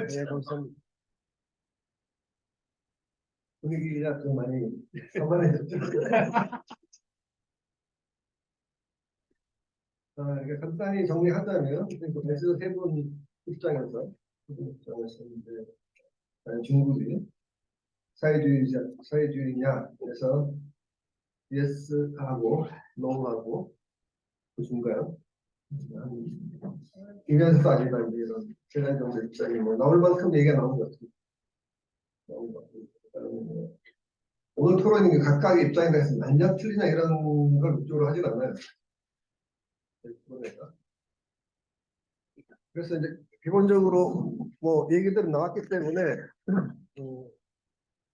네, 감사합니다. 분위기가 좀 많이 산만해졌죠. 이게 간단히 정리하자면 베스트 세분 입장에서 이제 중국이 사회주의냐 그래서 예스하고 노하고 그 중간 한 2년에서 아니다 이제 이런 세간 정도 입장이 뭐 나올 만큼 얘기가 나온 것 같습니다. 오늘 토론이 각각의 입장에 대해서 맞냐 틀리냐 이런 걸 목적으로 하진 않아요. 그래서 이제 기본적으로 뭐 얘기들은 나왔기 때문에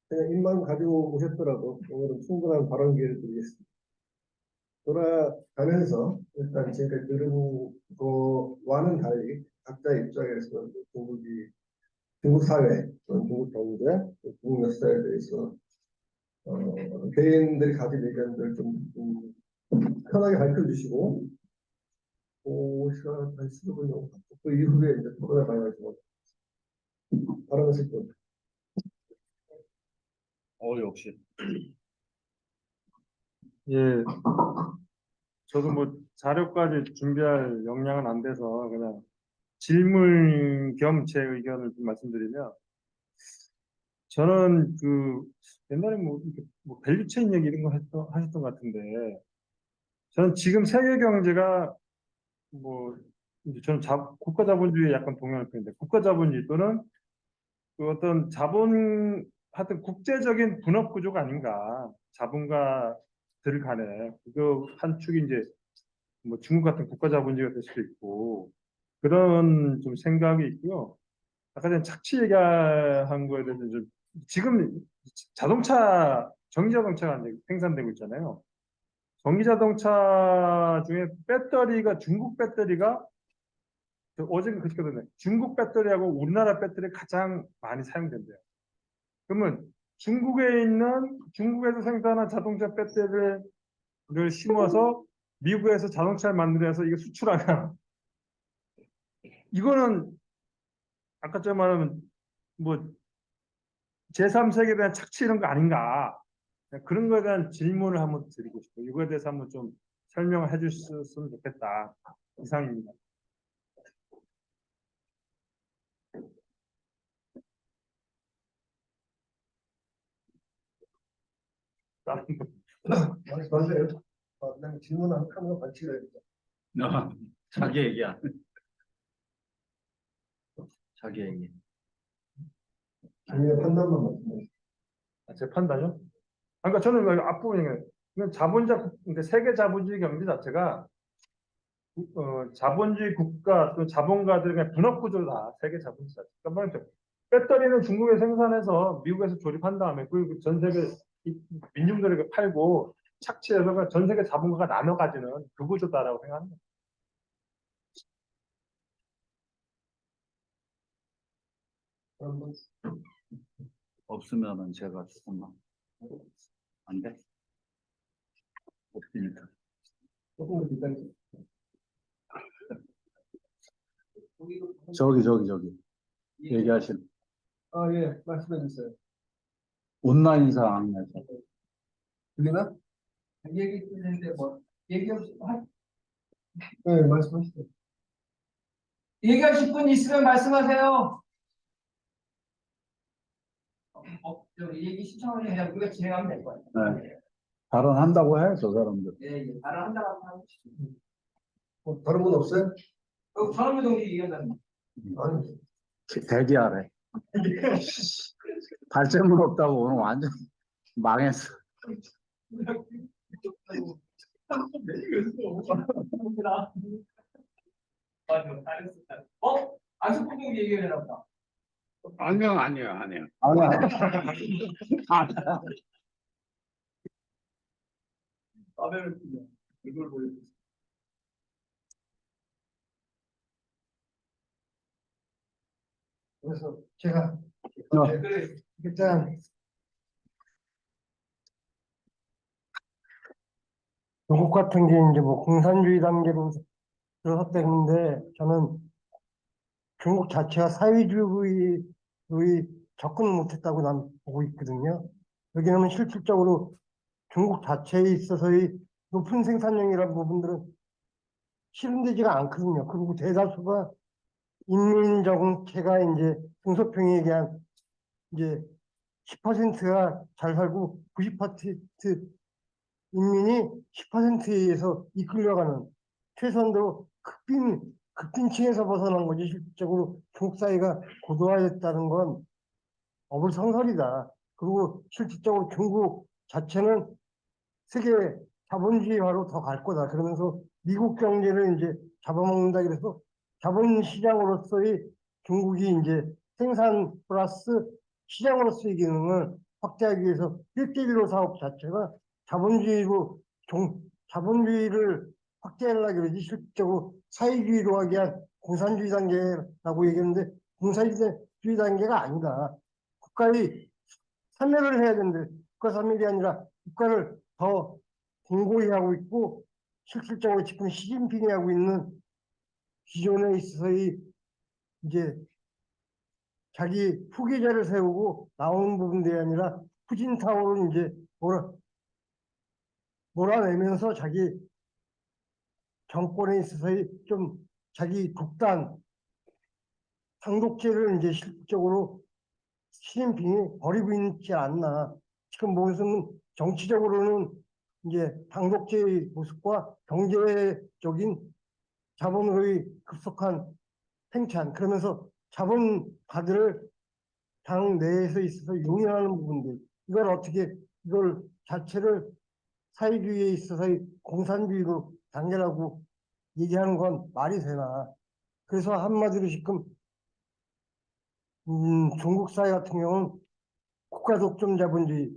그냥 입만 가지고 오셨더라도 오늘은 충분한 발언 기회를 드리겠습니다. 돌아가면서 일단 제가 들은 거와는 달리 각자의 입장에서 중국 사회, 중국 경제, 중국 역사에 대해서 개인들이 가진 의견들 좀 편하게 밝혀주시고 그 시간 한 15분 정도 갖고 그 이후에 이제 토론에 나가지고 발언하실 겁니다. 역시. 예, 저도 뭐 자료까지 준비할 역량은 안 돼서 그냥 질문 겸 제 의견을 좀 말씀드리면, 저는 그 옛날에 뭐 밸류체인 얘기 이런 거 하셨던 것 같은데, 저는 지금 세계 경제가 뭐 이제 저는 국가 자본주의에 약간 동의할 편인데, 국가 자본주의 또는 그 어떤 하여튼 국제적인 분업 구조가 아닌가, 자본가들 간에 그 한 축이 이제 뭐 중국 같은 국가 자본주의가 될 수도 있고 그런 좀 생각이 있고요. 아까 전에 착취 얘기한 거에 대해서 좀 지금 전기 자동차가 이제 생산되고 있잖아요. 전기 자동차 중에 중국 배터리가 어제 그랬거든요. 중국 배터리하고 우리나라 배터리 가장 많이 사용된대요. 그러면 중국에서 생산한 자동차 배터리를 심어서 미국에서 자동차를 만들어서 이게 수출하면 이거는 아까처럼 말하면 뭐 제3세계에 대한 착취 이런 거 아닌가, 그런 거에 대한 질문을 한번 드리고 싶어요. 이거에 대해서 한번 좀 설명을 해주셨으면 좋겠다. 이상입니다. 말씀하세요. 그냥 질문하면 반칙을 해야죠. 자기 얘기야. 자기 얘기. 본인의 판단만 말씀해주세요. 제 판단요? 그러니까 저는 앞부분에 그러니까 세계 자본주의 경제 자체가 자본주의 국가 또 자본가들의 그냥 분업 구조다. 세계 자본주의 자체. 그러니까 배터리는 중국에 생산해서 미국에서 조립한 다음에 그 전 세계 민중들에게 팔고 착취해서 전 세계 자본가가 나눠 가지는 그 구조다라고 생각합니다. 없으면은 제가 조금만. 안 돼? 없으니까. 조금만 기다리세요. 저기. 얘기하신. 예, 말씀해 주세요. 온라인상에서. 들리나? 얘기 듣는데 네, 말씀하시죠. 얘기하실 분 있으면 말씀하세요. 얘기 신청을 그냥 우리가 진행하면 될 거예요. 네. 발언한다고 해, 저 사람들. 예, 발언한다고 하고 싶습니다. 다른 분 없어요? 전원부 동기 얘기한다는 아니. 대기하래. 발전문 없다고 오늘 완전 망했어. 안석훈 동기 얘기해라 보다. 아니요. 아니야. 화면을 보면 이걸 보여주세요. 그래서 제가 그래. 일단 중국 같은 게 이제 뭐 공산주의 단계로 때문에 저는 중국 자체가 사회주의의 접근을 못했다고 난 보고 있거든요. 왜냐하면 실질적으로 중국 자체에 있어서의 높은 생산량이라는 부분들은 실현되지가 않거든요. 그리고 대다수가 인민정체가 이제 등소평에 의한 이제 10%가 잘 살고 90% 인민이 10%에 의해서 이끌려가는 최선도 극빈층에서 벗어난 거지. 실질적으로 중국 사회가 고도화했다는 건 어불성설이다. 그리고 실질적으로 중국 자체는 세계 자본주의화로 더 갈 거다. 그러면서 미국 경제를 이제 잡아먹는다. 그래서 자본시장으로서의 중국이 이제 생산 플러스 시장으로서의 기능을 확대하기 위해서 1대1로 사업 자체가 자본주의로 자본주의를 확대하려고 그러지 실질적으로 사회주의로 하기 위한 공산주의 단계라고 얘기했는데 공산주의 단계가 아니다. 국가의 참여를 해야 되는데 국가 참여이 아니라 국가를 더 공고히 하고 있고 실질적으로 지금 시진핑이 하고 있는 기존에 있어서의 이제 자기 후계자를 세우고 나오는 부분들이 아니라 후진타오를 이제 몰아내면서 자기 정권에 있어서의 좀 자기 독단 당독제를 이제 실질적으로 시진핑이 버리고 있지 않나. 지금 무슨 정치적으로는 이제 당독제의 모습과 경제적인 자본의 급속한 팽창, 그러면서 자본가들을 당 내에서 있어서 용인하는 부분들, 이걸 어떻게 이걸 자체를 사회주의에 있어서의 공산주의로 단계라고 얘기하는 건 말이 되나. 그래서 한마디로 지금 중국 사회 같은 경우는 국가 독점 자본주의,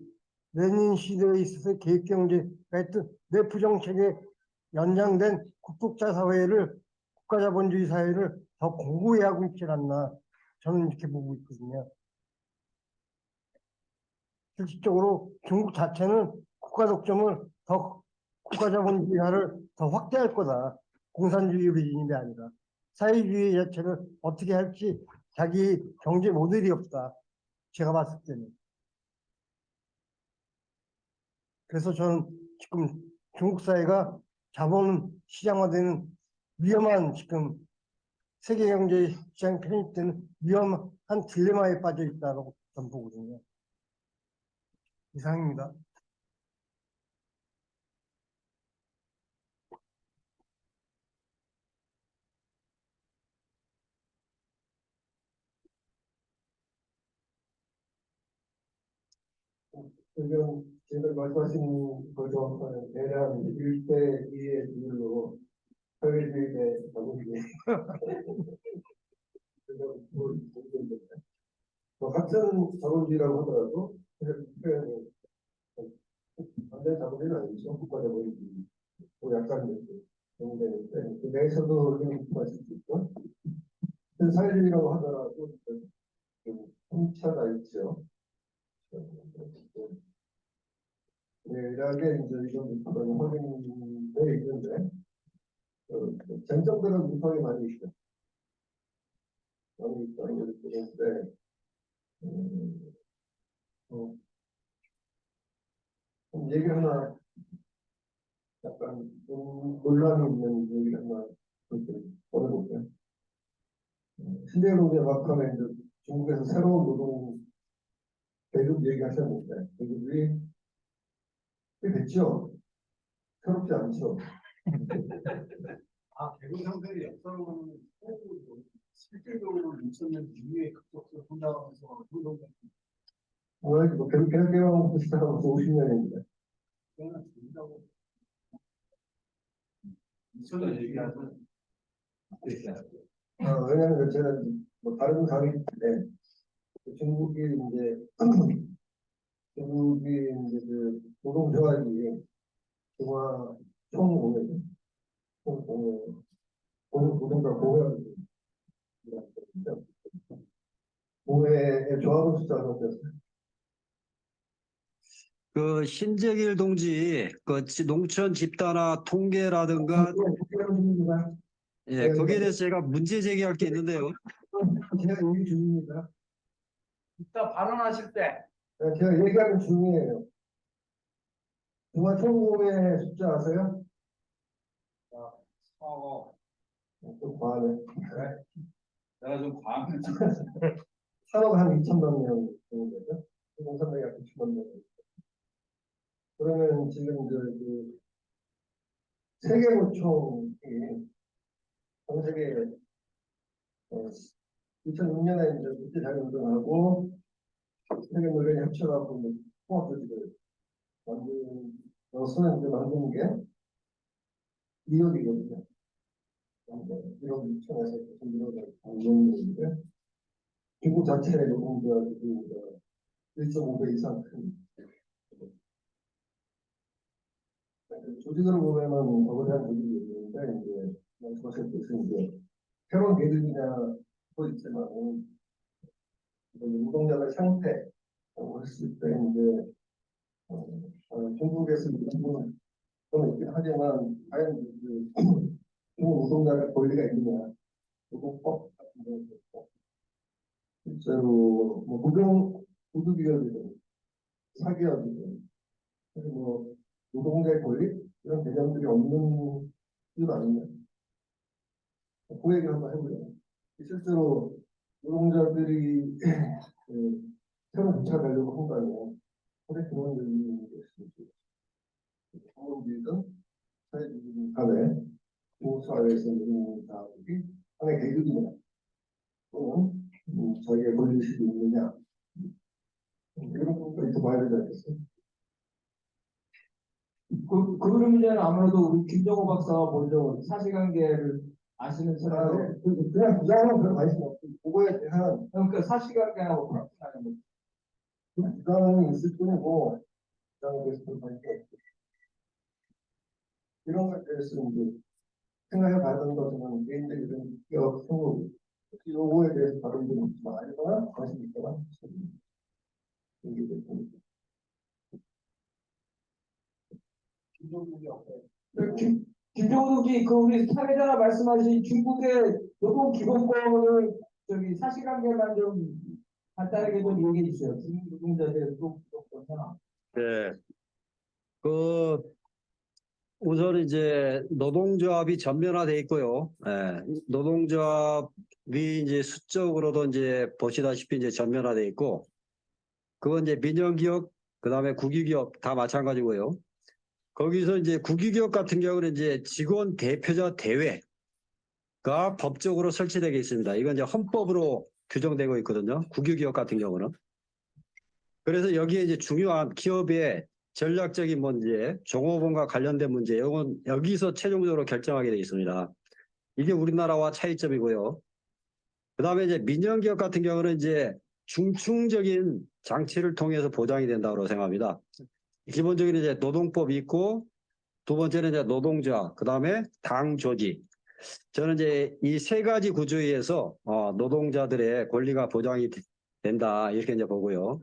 레닌 시대에 있어서 계획경제가 했던 내부 정책에 연장된 국독자 사회를 국가 자본주의 사회를 더 공고히 하고 있지 않나 저는 이렇게 보고 있거든요. 실질적으로 중국 자체는 국가 독점을 더 국가 자본주의화를 더 확대할 거다. 공산주의 리진이 아니라 사회주의 자체를 어떻게 할지 자기 경제 모델이 없다. 제가 봤을 때는. 그래서 저는 지금 중국 사회가 자본 시장화되는 위험한 지금 세계 경제 시장 편입되는 위험한 딜레마에 빠져 있다고 저는 보거든요. 이상입니다. 지금 제가 말씀하신 거죠. 대략 1대 2의 비율로 사회주의 대 자본주의. 같은 자본주의라고 하더라도 표현이 완전 자본주의는 아니죠. 국가 자본주의. 약간 이렇게 정되는데 그 내에서도 좀 말씀 수 있고 사회주의라고 하더라도 좀 혼차가 있죠. 대략에 이제 이런 그런 확인돼 있는데 쟁점들은 무성이 많이 있죠. 많이 있다는 걸 보는데 좀 얘기 하나 약간 좀 논란이 있는 얘기 하나 보내볼게요. 신대노제 막판에 이제 중국에서 새로운 노동 계급 얘기하셨는데 계급이 꽤 됐죠. 새롭지 않죠. 대구 상들이 역사로는 실질적으로 미쳤는 이후에 급속도로 성장하면서 운동 뭐 개혁개혁부터 시작하면서 50년인데 그거는 된다고 미쳤는 얘기하는 왜냐하면 제가 뭐 다른 강의 때 중국이 이제 그 노동조합이 중화 총공회 노동자 공회의 조합원 숫자가 어땠어요? 그 신재길 동지 그 농촌 집단화 통계라든가 예, 거기에 대해서 제가 문제 제기할 게 있는데요. 제가 얘기 중입니다. 이따 발언하실 때 제가 얘기하는 중이에요. 중화총공의 숫자 아세요? 좀 과하네. 내가 좀 과하면 3억 한 2천만 명 정도 되죠? 공산당이 약 9천만 명. 그러면 지금 그 세계노총이 전 세계 2006년에 이제 국제자유운동하고 세계 노련이 합쳐갖고 뭐 통합조직을 만들어서 이제 만든 게 뉴욕이거든요. 1억 2천에서 1억 정도인데 중국 자체의 노동조합이 1.5배 이상 큰 조직으로 보면은 거대한 조직이 있는데 이제 말씀하셨듯이 이제 새로운 계급이냐도 있지만 노동자의 상태라고 했을 때 이제 중국에서 일부는 있긴 하지만 과연 그 중국 노동자의 권리가 있느냐 노동법 같은 경우도 있고 실제로 뭐 구두기업이든 사기업이든 뭐 노동자의 권리 이런 개념들이 없는 이유 아니냐 그 얘기 한번 해보자. 실제로 노동자들이 새로운 부차 가려고 한다면 사회 근원적인 게 있습니다. 공무원들이든 사회주의든 간에 중국 사회에서 있는 자들이 하나의 계급이냐 또는 자기의 권리의식이 있느냐 이런 것도 더 봐야 되지 않겠어요? 그 문제는 아무래도 우리 김정호 박사가 먼저 사실관계를 아시는 사람으로 그냥 부장은 별 관심 없고 그거에 대한 그러니까 사실관계하고 프락티하는 거. 부장이 있을 뿐이고 부장에 대해서 별 관심 없고 이런 것에 대해서 이제 생각해 봐야 되는 것은 개인적인 기업 성공 요거에 대해서 다른 분이 많이거나 관심 있거나 이게 됩니다. 김종국이 없어요. 김정호 동지, 그 우리 사회자가 말씀하신 중국의 노동 기본권을 저기 사실관계만 좀 간단하게 좀 얘기해 주세요. 중국 노동자들의 노동 기본권 현황. 네. 우선 이제 노동조합이 전면화돼 있고요. 예, 노동조합이 이제 수적으로도 이제 보시다시피 이제 전면화돼 있고, 그건 이제 민영기업, 그 다음에 국유기업 다 마찬가지고요. 거기서 이제 국유기업 같은 경우는 이제 직원 대표자 대회가 법적으로 설치되어 있습니다. 이건 이제 헌법으로 규정되고 있거든요. 국유기업 같은 경우는. 그래서 여기에 이제 중요한 기업의 전략적인 문제, 종업원과 관련된 문제, 이건 여기서 최종적으로 결정하게 되어 있습니다. 이게 우리나라와 차이점이고요. 그 다음에 이제 민영기업 같은 경우는 이제 중충적인 장치를 통해서 보장이 된다고 생각합니다. 기본적인 이제 노동법이 있고, 두 번째는 이제 노동자, 그 다음에 당 조직. 저는 이제 이 세 가지 구조에 의해서 노동자들의 권리가 보장이 된다 이렇게 이제 보고요.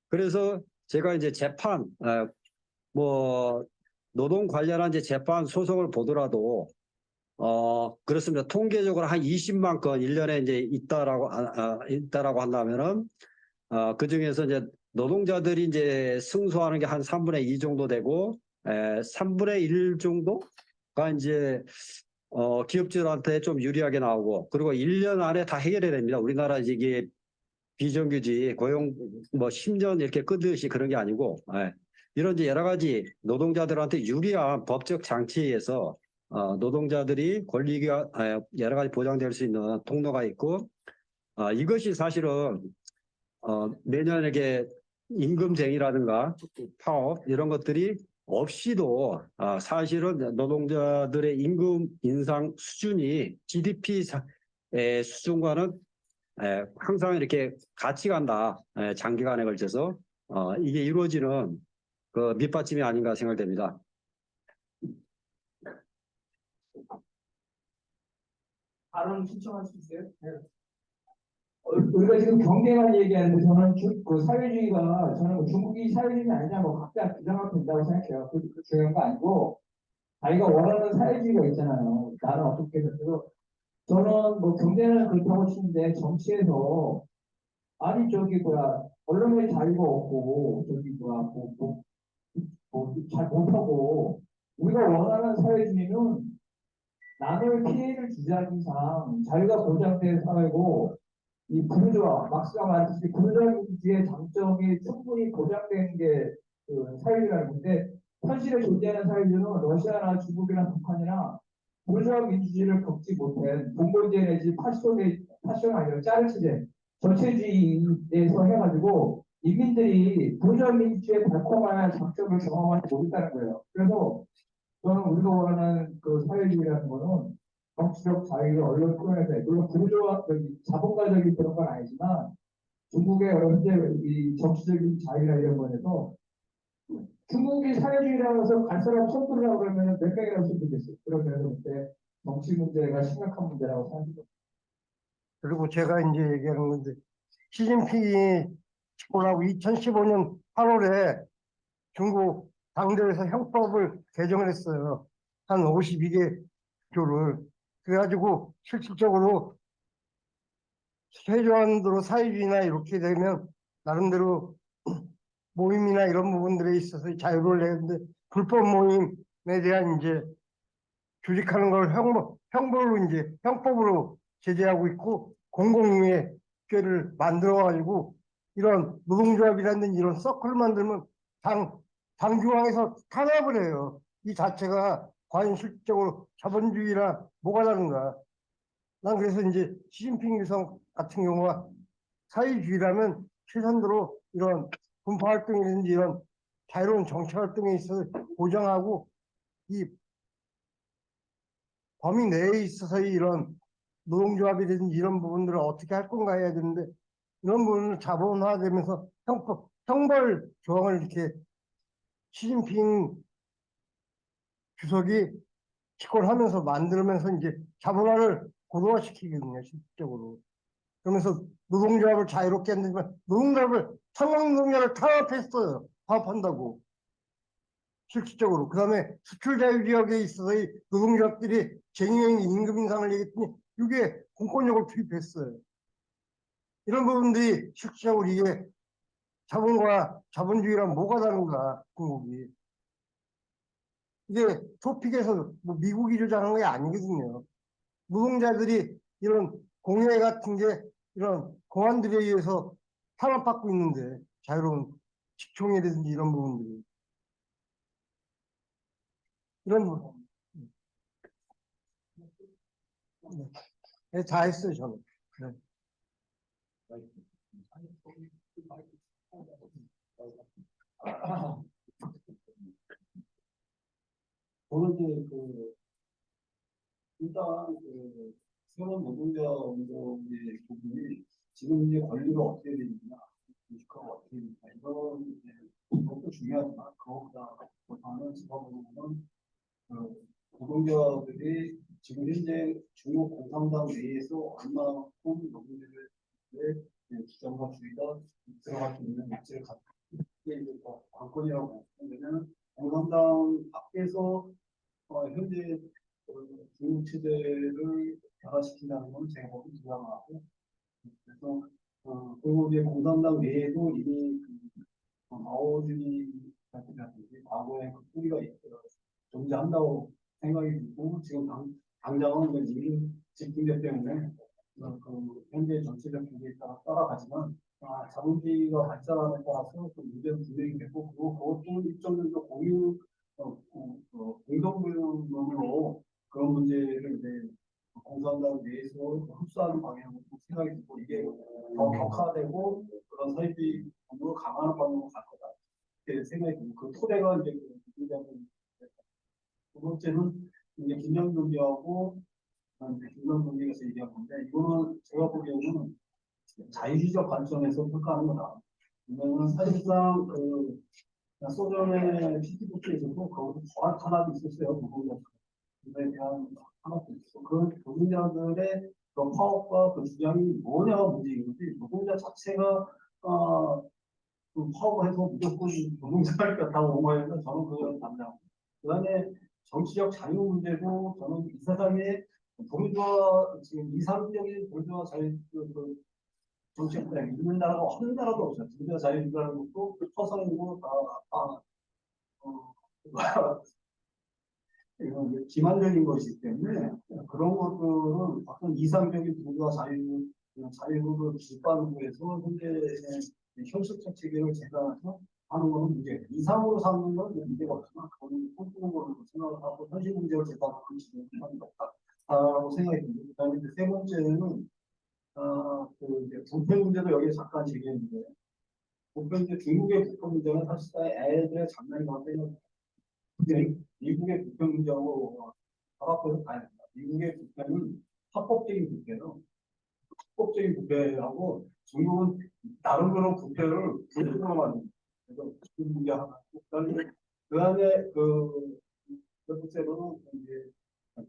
그래서 제가 이제 재판, 노동 관련한 이제 재판 소송을 보더라도, 그렇습니다. 통계적으로 한 20만 건 1년에 이제 있다라고 한다면은, 그 중에서 이제 노동자들이 이제 승소하는 게 한 3분의 2 정도 되고, 3분의 1 정도가 이제, 기업주들한테 좀 유리하게 나오고, 그리고 1년 안에 다 해결해야 됩니다. 우리나라 이게 비정규직, 고용, 10년 이렇게 끊듯이 그런 게 아니고, 이런 이제 여러 가지 노동자들한테 유리한 법적 장치에 의해서, 노동자들이 권리가 여러 가지 보장될 수 있는 통로가 있고, 이것이 사실은, 매년 이렇게 임금쟁이라든가 파업, 이런 것들이 없이도, 사실은 노동자들의 임금 인상 수준이 GDP 수준과는 항상 이렇게 같이 간다. 장기간에 걸쳐서 이게 이루어지는 그 밑받침이 아닌가 생각됩니다. 발언 신청할 수 있어요? 네. 우리가 지금 경쟁만 얘기하는데 저는 그 사회주의가 저는 중국이 사회주의는 아니냐 뭐 각자 주장하면 된다고 생각해요. 그 중요한 거 아니고 자기가 원하는 사회주의가 있잖아요. 나는 어떻게 해서 저는 뭐 경제는 그렇다고 치는데 정치에서 아니 저기 뭐야 언론의 자유가 없고 저기 뭐야 잘 못하고 우리가 원하는 사회주의는 남의 피해를 주저하는 이상 자유가 보장된 사회고 이 부르주아 막스가 말했듯이 부르주아의 장점이 충분히 보장된 게그 사회주의라는 건데 현실에 존재하는 사회주의는 러시아나 중국이나 북한이나 부르주아 민주주의를 겪지 못한 봉건제 내지 파쇼는 아니라 짜르치제 전체주의에서 해가지고 인민들이 부르주아 민주주의의 달콤한 장점을 경험하지 못했다는 거예요. 그래서 저는 우리가 원하는 그 사회주의라는 거는 정치적 자유를 언론 표현에서 물론 부르주아 자본가적인 그런 건 아니지만 중국의 현재 이 정치적인 자유라 이런 거에서 중국이 사회주의라고 해서 갈 사람 손들으라고 그러면 몇 명이라고 손들겠어요. 그러면서 그때 정치 문제가 심각한 문제라고 생각합니다. 그리고 제가 이제 얘기하는 건데 시진핑이 집권하고 2015년 8월에 중국 당대에서 형법을 개정을 했어요. 한 52개 조를. 그래가지고 실질적으로 최저한도로 사회주의나 이렇게 되면 나름대로 모임이나 이런 부분들에 있어서 자유를 내는데 불법 모임에 대한 이제 조직하는 걸 형벌로 이제 형법으로 제재하고 있고 공공의회를 만들어가지고 이런 노동조합이라든지 이런 서클을 만들면 당중앙에서 탄압을 해요. 이 자체가 과연 실질적으로 자본주의라 뭐가 다른가? 난 그래서 이제 시진핑 위성 같은 경우가 사회주의라면 최선도로 이런 분파 활동이라든지 이런 자유로운 정치 활동에 있어서 보장하고 이 범위 내에 있어서의 이런 노동조합이라든지 이런 부분들을 어떻게 할 건가 해야 되는데 이런 부분을 자본화되면서 형벌 조항을 이렇게 시진핑 주석이 집권하면서 만들면서 이제 자본화를 고도화시키거든요, 실질적으로. 그러면서 노동조합을 자유롭게 했는지만 노동조합을 상업노동자를 탄압했어요. 파업한다고. 실질적으로. 그 다음에 수출 자유 지역에 있어서의 노동조합들이 쟁행 임금 인상을 얘기했더니 이게 공권력을 투입했어요. 이런 부분들이 실질적으로 이게 자본과 자본주의랑 뭐가 다른가, 중국이. 이게 토픽에서 뭐 미국이 주장한 게 아니거든요. 노동자들이 이런 공회 같은 게 이런 공안들에 의해서 탄압받고 있는데 자유로운 직종이라든지 이런 부분들이 이런 부분 네, 다 했어요 저는. 네. 저는 이제 일단 새로운 노동자 운동의 부분이 지금 이제 권리가 어떻게 되느냐, 주식화가 어떻게 되느냐 이런 것도 중요하지만 그것보다는 제가 보기에는 노동자들이 지금 현재 중국 공산당 내에서 얼마만큼 노동자들의 주장과주의가 들어갈 수 있는 가치를 갖고 이게 이제 관건이라고 보면 공산당 밖에서 현재 중국 체제를 변화시킨다는 건 제가 보기 불가능하고 그래서 그리고 이제 공산당 내에도 이미 마오주의 같은 과거에 그 뿌리가 존재한다고 생각이 들고 지금 당장은 이미 집중력 때문에 현재 정치적 경기에 따라가지만 자본주의가 발전함에 따라서 그 문제는 분명히 됐고 그것도 일정 정도 공동구역으로 그런 문제를 이제 공산당 내에서 흡수하는 방향으로 생각이 들고 이게 더 격화되고 그런 사회주의 으로 강화하는 방향으로 갈 거다 이렇게 생각이 들고 그 토대가 이제 두 번째는 이제 김정근이하고 김정근에서 얘기한 건데 이거는 제가 보기에는 자유주의적 관점에서 평가하는 거다. 왜냐하면 사실상 소련의 PT부터 있었고 거기서 더한 탄압이 있었어요. 노동자들에 대한 탄압도 있었고 그 노동자들의 그 파업과 그 주장이 뭐냐가 문제인 거지. 노동자 자체가 그 파업을 해서 무조건 노동자니까 다 옹호하면 저는 그걸 담당. 그다음에 정치적 자유 문제도 저는 이 세상에 보르주아 지금 이상적인 보르주아 자유 그 정치권에 있는 나라가 한 나라도 없어요. 보르주아 자유주의라는 것도 허상이고 다 어, 이건 이제 기만적인 것이기 때문에 그런 것들은 어떤 이상적인 부가 자유를 기반으로 해서 현재의 현실적 체계를 재단해서 하는 것은 문제예요. 이상으로 삼는 건 문제가 없지만 그거는 꿈꾸는 걸로 생각을 하고 현실 문제를 재단하는 지금 하는 것다라고 생각이 듭니다. 그다음에 이제 세 번째는 그 이제 부패 문제도 여기에 잠깐 제기했는데 부패 문제 중국의 부패 문제는 사실상 애들의 장난이 많아요. 근데 미국의 부패 문제하고 결합해서 가야 된다. 미국의 부패는 합법적인 부패로 합법적인 부패하고 중국은 나름대로 부패를 불법으로 만듭니다. 그래서 그 문제 하나. 그다음에 그 번째로는 이제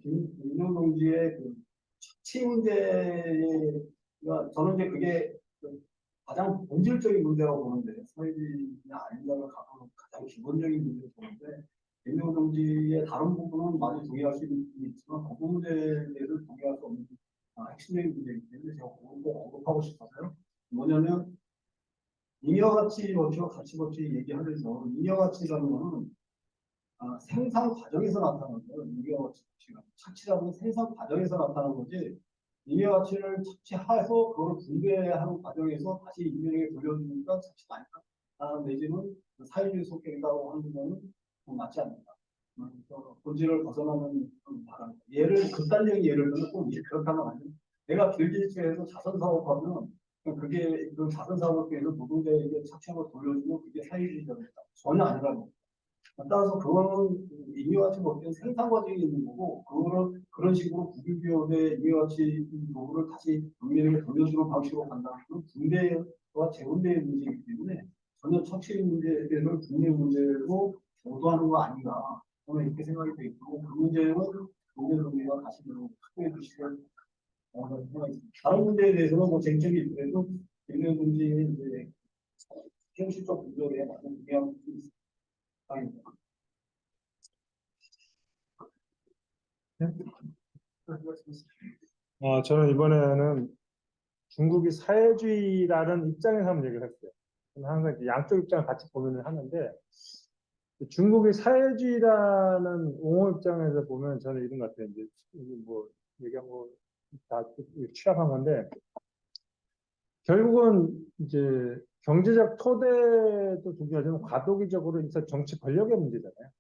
김윤호 동지의 그 착취 문제가 저는 이제 그게 그 가장 본질적인 문제라고 보는데 사회주의냐 아니냐가 가장 기본적인 문제라고 보는데 김영호 동지의 다른 부분은 많이 동의할 수 있지만 그 문제를 동의할 수 없는 핵심적인 문제이기 때문에 제가 그걸 꼭 언급하고 싶어서요. 뭐냐면 잉여가치 원칙과 가치원칙 얘기하면서 잉여가치라는 거는 생산 과정에서 나타나는 거예요. 잉여가치가 착취라는 생산 과정에서 나타나는 거지 잉여가치를 착취해서 그걸 분배하는 과정에서 다시 인민에게 돌려주니까 착취가 아니다. 내지는 사회주의 속행이라고 하는 것은 맞지 않는다. 본질을 벗어나는 바랍니다. 극단적인 예를 들면 꼭 그렇다면 아니에요. 내가 빌딩에서 자선 사업하면 그게 그 자선 사업을 통해서 노동자에게 착취하고 돌려주고 그게 사회주의자다. 전혀 아니라는 거예요. 따라서 그거는 잉여가치 법규는 생산 과정이 있는 거고 그거를 그런 식으로 국유기업의 잉여가치 노후를 다시 국민에게 돌려주는 방식으로 간다는 건 분배와 재분배의 문제이기 때문에 전혀 착취 문제를 국내 문제로 보도하는 거 아닌가 저는 이렇게 생각이 돼 있고 그 문제는 국내동의가 다시 확보해 주시면 생각이 듭니다. 다른 문제에 대해서는 뭐 쟁점이 있더라도 국내동지의 이제 현실적 문제에 많은 동의하고 있습니다. 저는 이번에는 중국이 사회주의라는 입장에서 한번 얘기를 했어요. 저는 항상 양쪽 입장을 같이 고민을 하는데 중국이 사회주의라는 옹호 입장에서 보면 저는 이런 것 같아요. 이제 뭐 얘기한 거 다 취합한 건데 결국은 이제 경제적 토대도 중요하지만 과도기적으로 일단 정치 권력의 문제잖아요.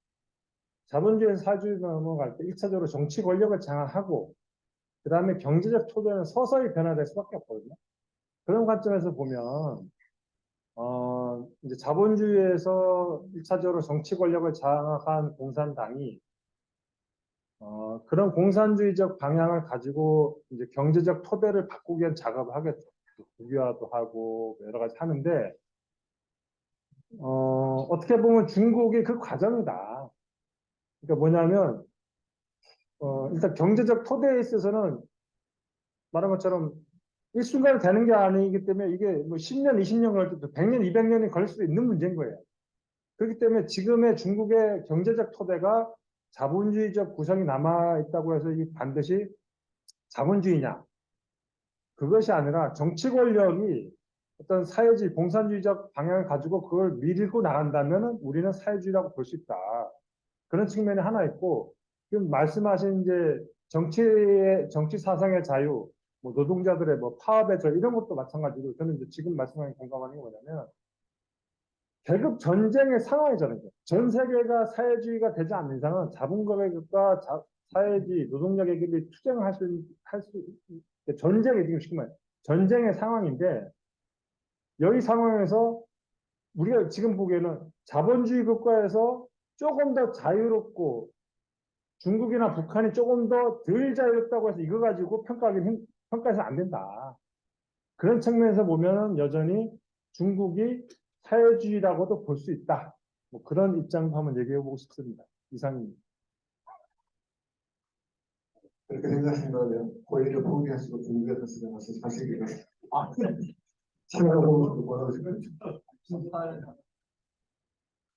자본주의에서 사회주의로 넘어갈 때 1차적으로 정치 권력을 장악하고 그 다음에 경제적 토대는 서서히 변화될 수밖에 없거든요. 그런 관점에서 보면 이제 자본주의에서 1차적으로 정치 권력을 장악한 공산당이 그런 공산주의적 방향을 가지고 이제 경제적 토대를 바꾸기 위한 작업을 하겠죠. 국유화도 하고 여러 가지 하는데 어떻게 보면 중국이 그 과정이다. 그러니까 뭐냐면 일단 경제적 토대에 있어서는 말한 것처럼 일순간에 되는 게 아니기 때문에 이게 뭐 10년, 20년 걸릴 때도 100년, 200년이 걸릴 수도 있는 문제인 거예요. 그렇기 때문에 지금의 중국의 경제적 토대가 자본주의적 구성이 남아있다고 해서 이게 반드시 자본주의냐. 그것이 아니라 정치 권력이 어떤 사회주의, 공산주의적 방향을 가지고 그걸 밀고 나간다면 우리는 사회주의라고 볼 수 있다. 그런 측면이 하나 있고, 지금 말씀하신 이제 정치 사상의 자유, 뭐 노동자들의 뭐 파업의 저 이런 것도 마찬가지로 저는 이제 지금 말씀하신 공감하는 게 뭐냐면 계급 전쟁의 상황이잖아요. 전 세계가 사회주의가 되지 않는 이상은 자본가 계급과 사회주의, 노동자 계급이 투쟁을 할 수 전쟁이 지금 쉽게 말해 전쟁의 상황인데 여기 상황에서 우리가 지금 보기에는 자본주의 국가에서 조금 더 자유롭고 중국이나 북한이 조금 더 덜 자유롭다고 해서 이거 가지고 평가해서 안 된다. 그런 측면에서 보면 여전히 중국이 사회주의라고도 볼 수 있다. 뭐 그런 입장도 한번 얘기해 보고 싶습니다. 이상입니다. 그렇게 생각하시면 고의를 포기하시고 중국에서 쓰면서 사실은 생각하고 뭐라고 생각하죠?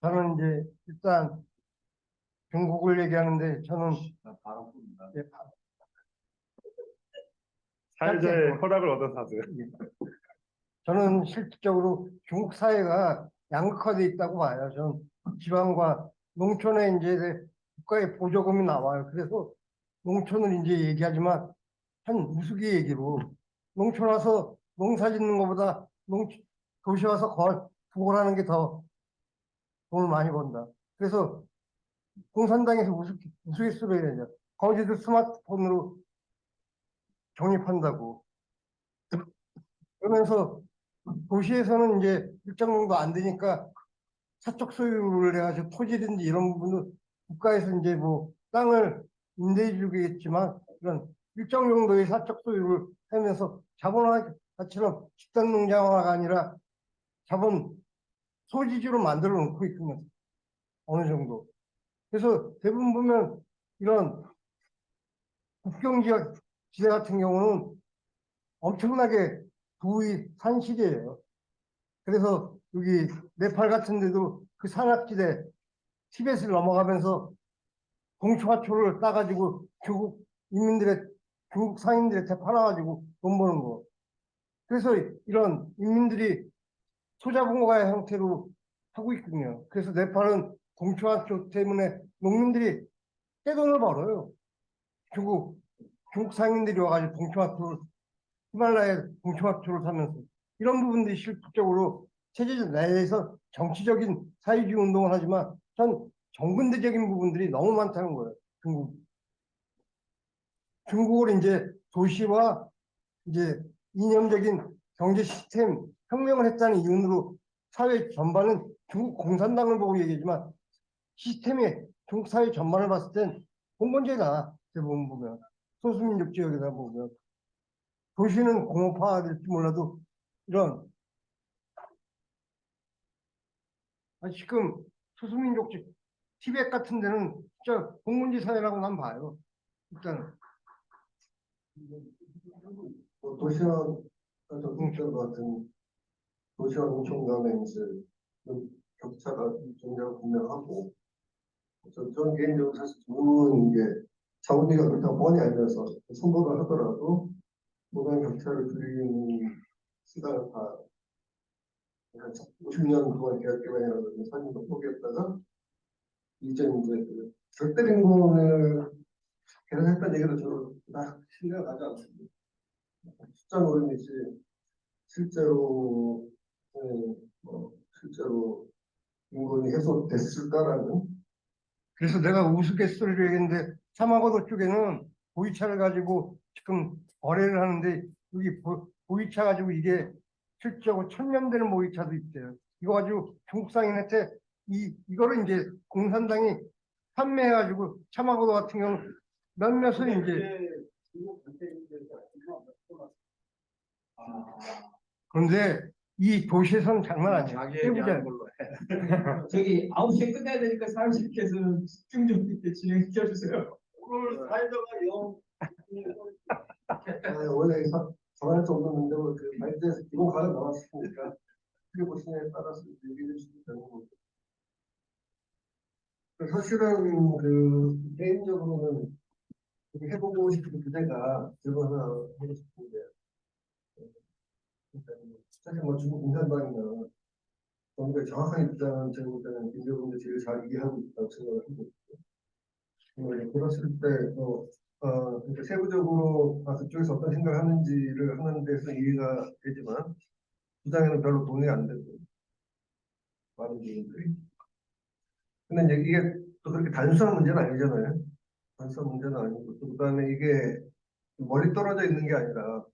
저는 이제 일단 중국을 얘기하는데 저는 사회자의 허락을 얻어서 하세요. 저는 실질적으로 중국 사회가 양극화돼 있다고 봐요. 저는 지방과 농촌에 이제 국가의 보조금이 나와요. 그래서 농촌을 이제 얘기하지만 한 우스개 얘기로 농촌 와서 농사 짓는 것보다 도시 와서 부골하는 게 더 돈을 많이 번다. 그래서 공산당에서 우스갯소리 해야 되죠. 거기도 스마트폰으로 적립한다고. 그러면서 도시에서는 이제 일정 정도 안 되니까 사적 소유를 해가지고 토지든지 이런 부분은 국가에서 이제 뭐 땅을 임대해 주겠지만 이런 일정 정도의 사적 소유를 하면서 자본화처럼 집단 농장화가 아니라 자본 소지지로 만들어 놓고 있으면 어느 정도. 그래서 대부분 보면 이런 국경 지역 지대 같은 경우는 엄청나게 부의 산실이에요. 그래서 여기 네팔 같은 데도 그 산악지대 티벳을 넘어가면서 동초화초를 따가지고 중국 상인들한테 팔아가지고 돈 버는 거. 그래서 이런 인민들이 소자본가의 형태로 하고 있거든요. 그래서 네팔은 동초화초 때문에 농민들이 떼돈을 벌어요. 중국 상인들이 와가지고 히말라야 동초화초를 사면서 이런 부분들이 실질적으로 체제 내에서 정치적인 사회주의 운동을 하지만 전 정근대적인 부분들이 너무 많다는 거예요. 중국을 이제 도시와 이제 이념적인 경제 시스템 혁명을 했다는 이유로 사회 전반은 중국 공산당을 보고 얘기하지만 시스템이 중국 사회 전반을 봤을 땐 공건제다. 대부분 보면 소수민족 지역에다 보면 도시는 공업화될지 몰라도 이런 지금 소수민족 티벳 같은 데는 진짜 공군지 사회라고 난 봐요. 일단 도시와 농촌 같은 도시와 농촌 간의 이제 격차가 굉장히 분명하고 저는 개인적으로 사실 좋은 게 자본주의가 그렇다고 뻔히 알면서 선거를 하더라도 모든 격차를 줄이는 수단을 다 50년 동안 계약 개발이라는 사진도 포기했다가 이제 그 절대빈곤을 개선했다는 얘기를 저는 딱 신뢰가 가지 않습니다. 숫자 노름이지 실제로 실제로 인권이 해소됐을까라는. 그래서 내가 우스갯소리로 얘기했는데 사마고도 쪽에는 보이차를 가지고 지금 거래를 하는데 여기 보이차 가지고 이게 실제로 1000년 되는 보이차도 있대요. 이거 가지고 중국 상인한테 이거를 이제 공산당이 판매해가지고 사마고도 같은 경우 몇몇은 이제 그런데 이 도시에서는 장난 아니에요. 깨부자. 저기 9시에 끝내야 되니까 사회자께서는 집중 좀 이렇게 진행시켜 주세요. 오늘 사회자가 원래 정할 수 없는 문제로 그 발제에서 기본 가능 나왔으니까 어떻게 보시냐에 따라서 얘기해 주시면 되는 거고. 사실은 그 개인적으로는 해보고 싶은 주제가 저거 하나 하고 싶은데 사실 뭐 중국 공산당이나 정부의 정확한 입장은 제가 볼 때는 김정은이 제일 잘 이해하고 있다고 생각을 하고 있고 그랬을 때 그러니까 세부적으로 그쪽에서 어떤 생각을 하는지를 하는 데서 이해가 되지만 주장에는 별로 동의 안 되고 많은 부분들이. 근데 이제 이게 또 그렇게 단순한 문제는 아니잖아요. 단순한 문제는 아니고 또 그다음에 이게 멀리 떨어져 있는 게 아니라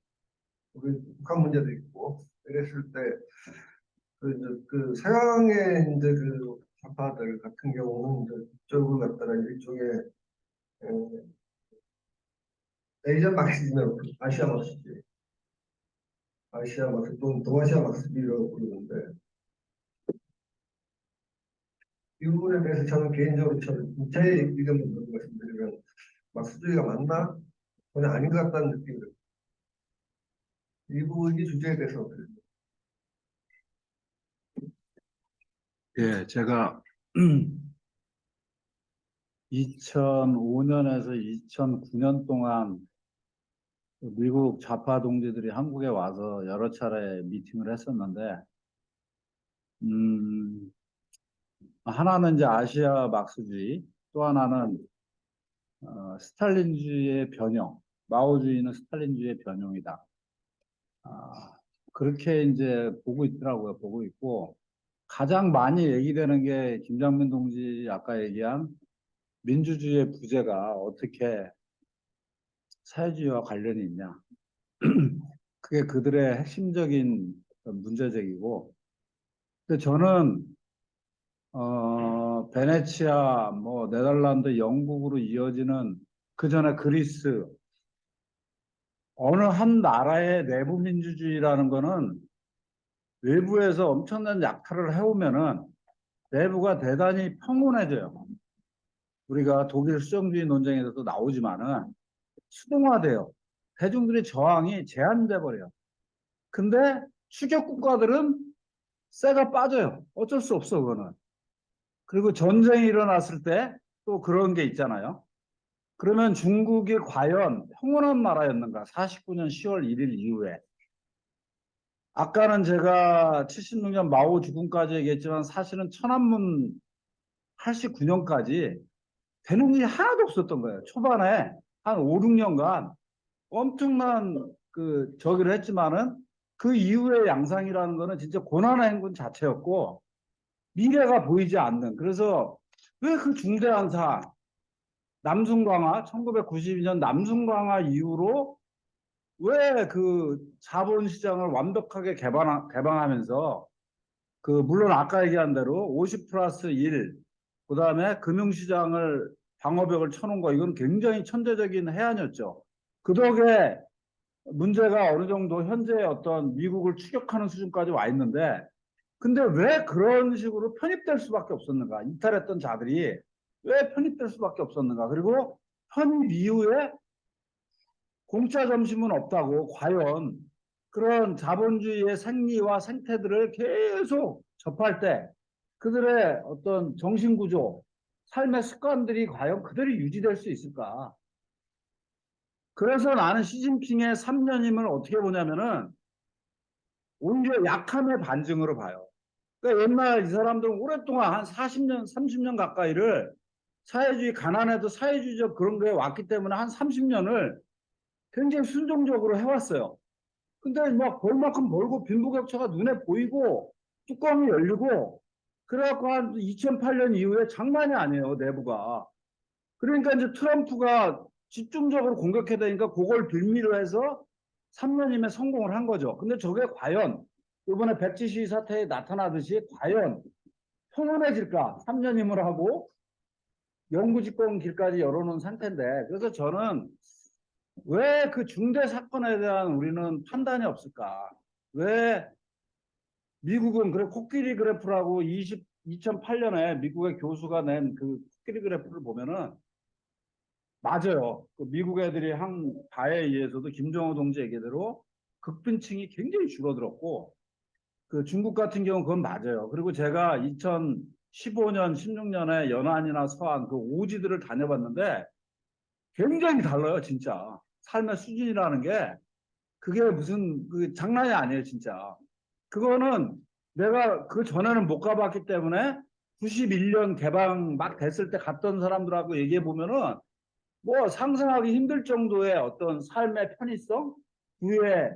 우리 북한 문제도 있고 이랬을 때 그 서양의 이제 그 좌파들 같은 경우는 이제 이쪽을 갖다가 일종의 에이전 마크시즘이라고 아시아 마크시즘, 아시아 마크시즘 또는 동아시아 마크시즘이라고 부르는데 이 부분에 대해서 저는 개인적으로 제 의견을 말씀드리면 마크스주의가 맞나? 전혀 아닌 것 같다는 느낌이 들어요. 이 부분이 주제에 대해서 어떻게 생각하세요? 예, 제가 2005년에서 2009년 동안 미국 좌파 동지들이 한국에 와서 여러 차례 미팅을 했었는데, 하나는 이제 아시아 막스주의, 또 하나는 스탈린주의의 변형, 마오주의는 스탈린주의의 변형이다. 그렇게 이제 보고 있더라고요. 보고 있고, 가장 많이 얘기되는 게 김장민 동지 아까 얘기한 민주주의의 부재가 어떻게 사회주의와 관련이 있냐. 그게 그들의 핵심적인 문제제기고, 근데 저는 베네치아, 뭐 네덜란드, 영국으로 이어지는 그 전에 그리스 어느 한 나라의 내부 민주주의라는 거는 외부에서 엄청난 약탈을 해오면은 내부가 대단히 평온해져요. 우리가 독일 수정주의 논쟁에서도 나오지만은 수동화돼요. 대중들의 저항이 제한돼 버려요. 근데 추격 국가들은 쇠가 빠져요. 어쩔 수 없어 그거는. 그리고 전쟁이 일어났을 때 또 그런 게 있잖아요. 그러면 중국이 과연 평온한 나라였는가? 49년 10월 1일 이후에. 아까는 제가 76년 마오 죽음까지 얘기했지만 사실은 천안문 89년까지 되는 일이 하나도 없었던 거예요. 초반에 한 5, 6년간 엄청난 그 저기를 했지만은 그 이후의 양상이라는 거는 진짜 고난의 행군 자체였고 미래가 보이지 않는. 그래서 왜 그 중대한 사안 남순강화 1992년 남순강화 이후로 왜 그 자본시장을 완벽하게 개방하면서 그 물론 아까 얘기한 대로 50 플러스 1 그다음에 금융시장을 방어벽을 쳐놓은 거 이건 굉장히 천재적인 해안이었죠. 그 덕에 문제가 어느 정도 현재 어떤 미국을 추격하는 수준까지 와 있는데 근데 왜 그런 식으로 편입될 수밖에 없었는가? 이탈했던 자들이 왜 편입될 수밖에 없었는가? 그리고 편입 이후에 공짜 점심은 없다고 과연 그런 자본주의의 생리와 생태들을 계속 접할 때 그들의 어떤 정신구조, 삶의 습관들이 과연 그대로 유지될 수 있을까? 그래서 나는 시진핑의 3년임을 어떻게 보냐면은 오히려 약함의 반증으로 봐요. 그러니까 옛날 이 사람들은 오랫동안 한 40년, 30년 가까이를 사회주의, 가난해도 사회주의적 그런 게 왔기 때문에 한 30년을 굉장히 순종적으로 해왔어요. 근데 막 벌 만큼 벌고 빈부격차가 눈에 보이고 뚜껑이 열리고 그래갖고 한 2008년 이후에 장난이 아니에요, 내부가. 그러니까 이제 트럼프가 집중적으로 공격해야 되니까 그걸 빌미로 해서 3년임에 성공을 한 거죠. 근데 저게 과연 이번에 백지 시위 사태에 나타나듯이 과연 평온해질까? 3년임을 하고 영구집권 길까지 열어놓은 상태인데 그래서 저는 왜 그 중대 사건에 대한 우리는 판단이 없을까? 왜 미국은 그래 코끼리 그래프라고 2008년에 미국의 교수가 낸 그 코끼리 그래프를 보면은 맞아요. 그 미국 애들이 한 바에 의해서도 김정호 동지 얘기대로 극빈층이 굉장히 줄어들었고 그 중국 같은 경우는 그건 맞아요. 그리고 제가 2015년, 16년에 연안이나 서안 그 오지들을 다녀봤는데 굉장히 달라요, 진짜. 삶의 수준이라는 게 그게 무슨 그 장난이 아니에요, 진짜. 그거는 내가 그 전에는 못 가봤기 때문에 91년 개방 막 됐을 때 갔던 사람들하고 얘기해 보면은 뭐 상상하기 힘들 정도의 어떤 삶의 편의성, 부의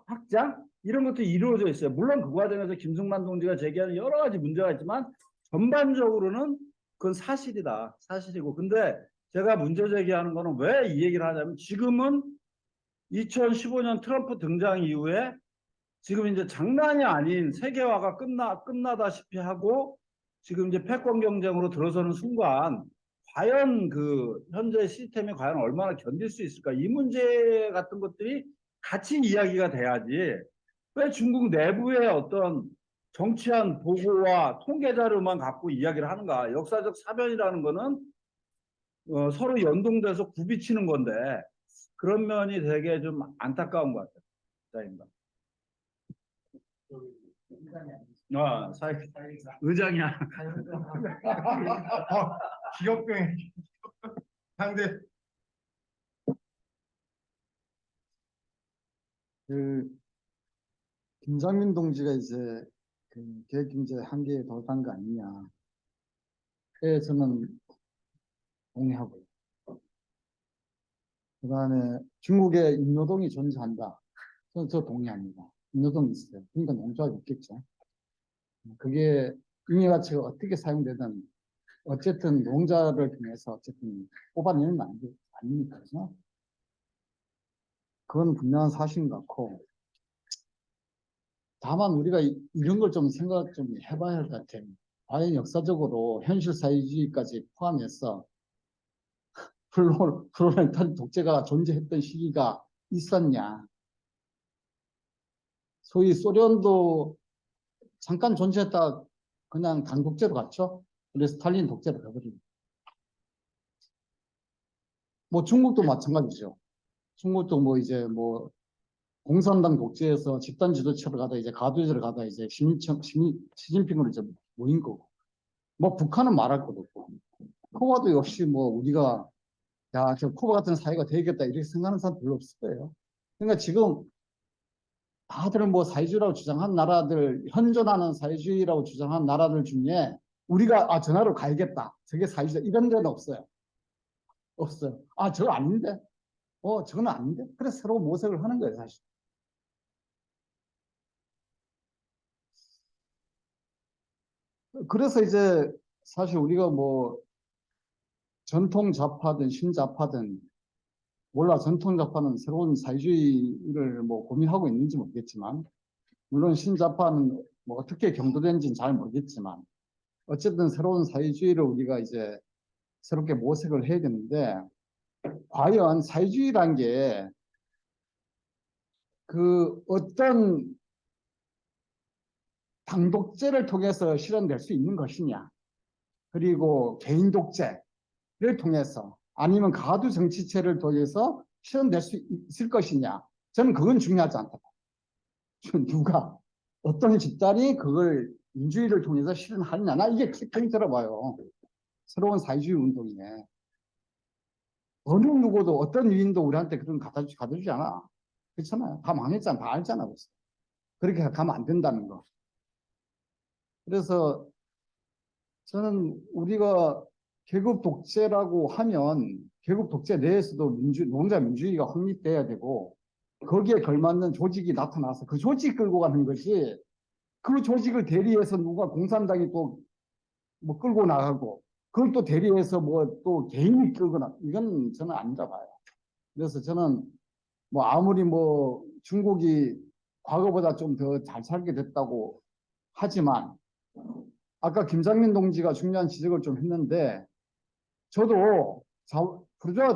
확장 이런 것도 이루어져 있어요. 물론 그 과정에서 김승만 동지가 제기하는 여러 가지 문제가 있지만 전반적으로는 그건 사실이다. 사실이고. 근데 제가 문제 제기하는 거는 왜 이 얘기를 하냐면 지금은 2015년 트럼프 등장 이후에 지금 이제 장난이 아닌 세계화가 끝나다시피 하고 지금 이제 패권 경쟁으로 들어서는 순간 과연 그 현재 시스템이 과연 얼마나 견딜 수 있을까? 이 문제 같은 것들이 같이 이야기가 돼야지. 왜 중국 내부의 어떤 정치한 보고와 통계 자료만 갖고 이야기를 하는가? 역사적 사변이라는 거는 서로 연동돼서 굽이치는 건데 그런 면이 되게 좀 안타까운 것 같아요. 의장이야. 기업병 상대 그 김장민 동지가 이제 그 계획경제 한계에 도달한 거 아니냐. 그에 저는 동의하고요. 그다음에 중국에 인노동이 존재한다. 저는 저 동의합니다. 인노동이 있어요. 그러니까 농조합이 있겠죠. 그게 잉여 가치가 어떻게 사용되든 어쨌든 농자를 통해서 어쨌든 뽑아내는 거 아닙니까? 그죠? 그건 분명한 사실인 것 같고, 다만 우리가 이런 걸 좀 생각 좀 해봐야 할 것 같아요. 과연 역사적으로 현실 사회주의까지 포함해서 프롤레타리 독재가 존재했던 시기가 있었냐? 소위 소련도 잠깐 존재했다 그냥 당독재로 갔죠. 그래서 스탈린 독재로 가버리고. 뭐 중국도 마찬가지죠. 중국도 뭐 이제 뭐 공산당 독재에서 집단 지도체로 가다 이제 가두제로 가다 이제 시진핑으로 이제 모인 거고. 뭐 북한은 말할 것도 없고. 쿠바도 역시 뭐 우리가 야, 저 쿠바 같은 사회가 되겠다 이렇게 생각하는 사람 별로 없을 거예요. 그러니까 지금 다들 뭐 사회주의라고 주장한 나라들, 현존하는 사회주의라고 주장한 나라들 중에 우리가 저 나라로 가야겠다. 저게 사회주의다. 이런 데는 없어요. 없어요. 저거 아닌데? 저건 아닌데? 그래서 서로 모색을 하는 거예요, 사실. 그래서 이제 사실 우리가 뭐 전통 좌파든 신좌파든 몰라 전통 좌파는 새로운 사회주의를 뭐 고민하고 있는지 모르겠지만 물론 신좌파는 뭐 어떻게 경도된지는 잘 모르겠지만 어쨌든 새로운 사회주의를 우리가 이제 새롭게 모색을 해야 되는데 과연 사회주의란 게 그 어떤 당독제를 통해서 실현될 수 있는 것이냐 그리고 개인 독재를 통해서 아니면 가두 정치체를 통해서 실현될 수 있을 것이냐 저는 그건 중요하지 않다. 누가 어떤 집단이 그걸 민주주의를 통해서 실현하느냐 나 이게 포인트라 봐요. 새로운 사회주의 운동이네. 어느 누구도 어떤 위인도 우리한테 그런 가져주지 않아. 그렇잖아요. 다 망했잖아. 다 알잖아. 벌써. 그렇게 가면 안 된다는 거. 그래서 저는 우리가 계급 독재라고 하면 계급 독재 내에서도 노동자 민주주의가 확립돼야 되고 거기에 걸맞는 조직이 나타나서 그 조직 끌고 가는 것이 그 조직을 대리해서 누가 공산당이 또 뭐 끌고 나가고 그걸 또 대리해서 뭐 또 개인이 끌거나 이건 저는 아니라 봐요. 그래서 저는 뭐 아무리 뭐 중국이 과거보다 좀 더 잘 살게 됐다고 하지만 아까 김장민 동지가 중요한 지적을 좀 했는데 저도 부르주아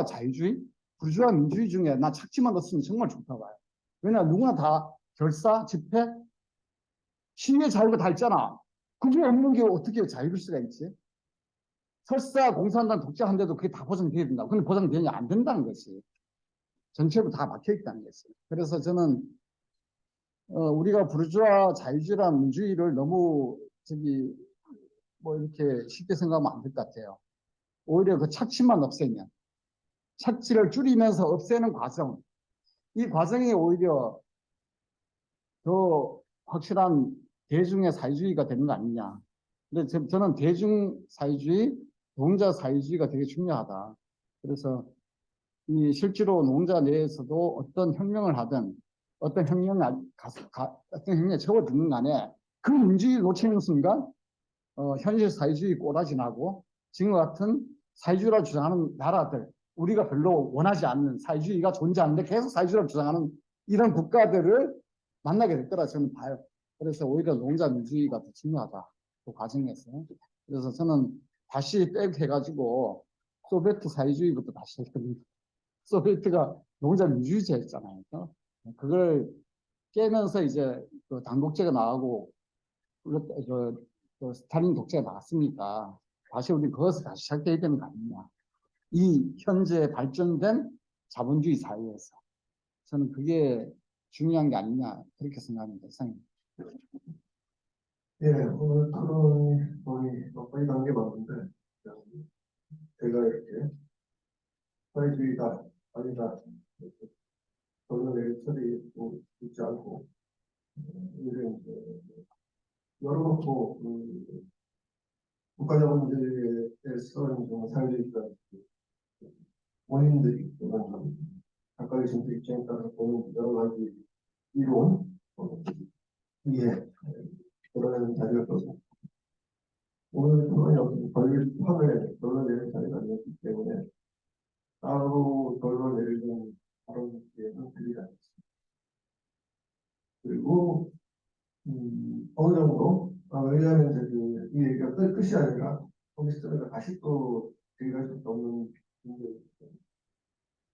자유주의, 부르주아 민주주의 중에 나 착지만 넣었으면 정말 좋다 봐요. 왜냐 누구나 다 결사, 집회, 시위의 자유가 다 있잖아. 그게 없는 게 어떻게 자유일 수가 있지? 설사 공산당 독재한데도 그게 다 보장돼야 된다. 근데 보장되냐 안 된다는 것이 전체로 다 막혀 있다는 것이. 그래서 저는 우리가 부르주아 자유주의랑 민주주의를 너무 뭐 이렇게 쉽게 생각하면 안 될 것 같아요. 오히려 그 착취만 없애면 착취를 줄이면서 없애는 과정 이 과정이 오히려 더 확실한 대중의 사회주의가 되는 거 아니냐. 근데 저는 대중 사회주의, 노동자 사회주의가 되게 중요하다. 그래서 이 실제로 노동자 내에서도 어떤 혁명을 하든 어떤 어떤 혁명에 접어드는 간에 그 민주주의 놓치는 순간 현실 사회주의 꼬라지 나고 지금 같은 사회주의라 주장하는 나라들 우리가 별로 원하지 않는 사회주의가 존재하는데 계속 사회주의라 주장하는 이런 국가들을 만나게 될 거라 저는 봐요. 그래서 오히려 노동자 민주주의가 더 중요하다. 그 과정에서. 그래서 저는 다시 백해가지고 소비에트 사회주의부터 다시 했거든요. 소비에트가 노동자 민주주의제였잖아요. 그걸 깨면서 이제 그 당독제가 나가고 그 스탈린 독재가 나왔으니까 다시 우리 그것을 다시 시작해야 되는 거 아니냐. 이 현재 발전된 자본주의 사회에서 저는 그게 중요한 게 아니냐 그렇게 생각합니다. 이상입니다. 예, 오늘 토론이 거의 단계 맞는데 제가 이렇게 사회주의다 아니다 결론을 처리도 있지 않고, 이런 열어놓고, 국가자본주의에서 좀 사회주의가 원인들이 또는 각각의 정부 입장에 따라 보는 여러 가지 이론, 위에 그런 자리가 떠서 오늘 토론이 어떤 결론을 내는 자리가 아니었기 때문에 따로 결론 내리는 다른 기회는 드리지 않겠습니다. 그리고 어느 정도 왜냐하면 이제 이 얘기가 끝이 아니라 컴퓨터가 다시 또 얘기할 수 없는 문제이기 때문에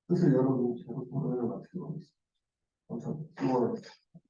뜻을 여러분 제로 토론을 마치도록 하겠습니다. 감사합니다. 수고하셨습니다.